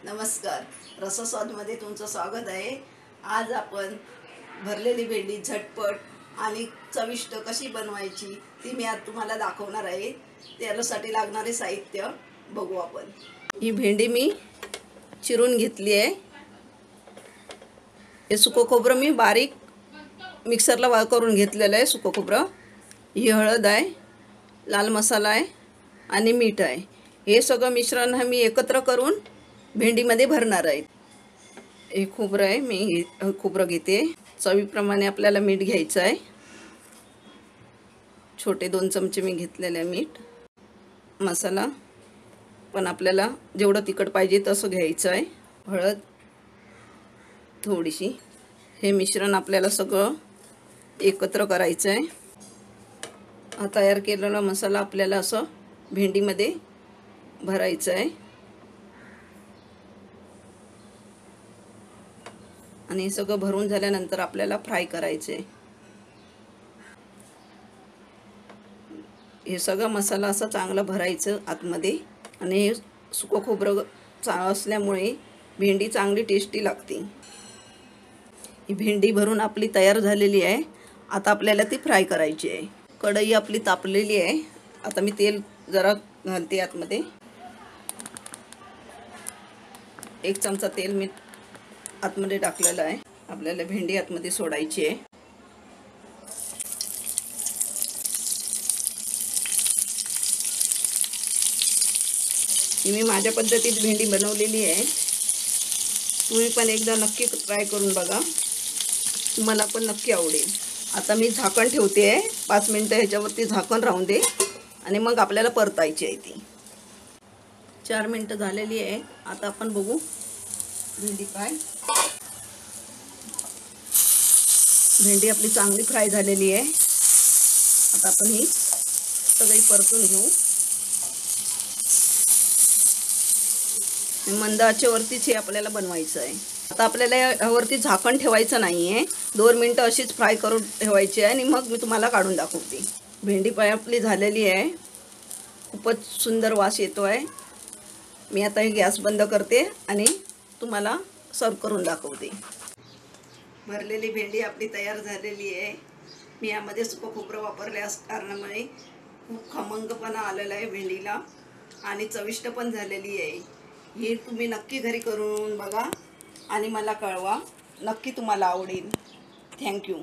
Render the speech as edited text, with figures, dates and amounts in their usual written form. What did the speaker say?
नमस्कार, रसस्वादमध्ये तुमचं स्वागत आहे। आज आपण भरलेली भेंडी झटपट आणि चविष्ट कशी बनवायची ती मी आज तुम्हाला दाखवणार आहे। त्यासाठी लागणारे साहित्य बघू आपण। ही भेंडी मी चिरून घेतली आहे। हे सुकं खोबरं मी बारीक मिक्सरला करून घेतलेलं आहे सुकं खोबरं। ही हळद आहे, लाल मसाला आहे आणि मीठ आहे। हे सगळं मिश्रण मी एकत्र करून भेंडीमध्ये भरणार आहे। हे खोबरं आहे, मी खोबरं घेते। चवीप्रमाणे आपल्याला मीठ घ्यायचं आहे। छोटे 2 चमचे मी घेतलेले आहे मीठ। मसाला पण आपल्याला जेवढं तिखट पाहिजे तसं घ्यायचं आहे। हळद थोडीशी। हे मिश्रण आपल्याला सगळं एकत्र करायचं आहे। हा तयार केलेला मसाला आपल्याला असं भेंडीमध्ये भरायचं आहे आणि हे सगळं भरून झाल्यानंतर आपल्याला फ्राय करायचे आहे। हे सगळं मसाला असं चांगला भरायचं आतमध्ये आणि हे सुकं खोबरं असल्यामुळे भेंडी चांगली टेस्टी लागते। ही भेंडी भरून आपली तयार झालेली आहे। आता आपल्याला ती फ्राय करायची आहे। कढई आपली तापलेली आहे। आता मी तेल जरा घालते आतमध्ये। 1 चमचा तेल मी आतमध्ये टाकलेलं आहे। आपल्याला भेंडी आतमध्ये सोडायची आहे। मी माझ्या पद्धतीत भेंडी बनवलेली आहे। तुम्ही पण एकदा नक्की ट्राय करून बघा, तुम्हाला पण नक्की आवडेल। आता मी झाकण ठेवते आहे 5 मिनिटं। ह्याच्यावरती झाकण राहून दे आणि मग आपल्याला परतायची आहे ती। 4 मिनिटं झालेली आहे। आता आपण बघू भेंडी फ्राय। भेंडी आपली चांगली फ्राय झालेली आहे। आता आपण ही सगळी परतून घेऊ। मंद आचेवरतीच हे आपल्याला बनवायचं आहे। आता आपल्याला यावरती झाकण ठेवायचं नाही आहे। 2 मिनिटं अशीच फ्राय करून ठेवायची आहे आणि मग मी तुम्हाला काढून दाखवते। भेंडी फ्राय आपली झालेली आहे। खूपच सुंदर वास येतो आहे। मी आता हे गॅस बंद करते आणि तुम्हाला सर्व करून दाखवते। भरलेली भेंडी आपली तयार झालेली आहे। मी यामध्ये सुकं खोबरं वापरल्या कारणामुळे खूप खमंगपणा आलेला आहे भेंडीला आणि चविष्ट पण झालेली आहे। हे तुम्ही नक्की घरी करून बघा आणि मला कळवा, नक्की तुम्हाला आवडेल। थँक्यू।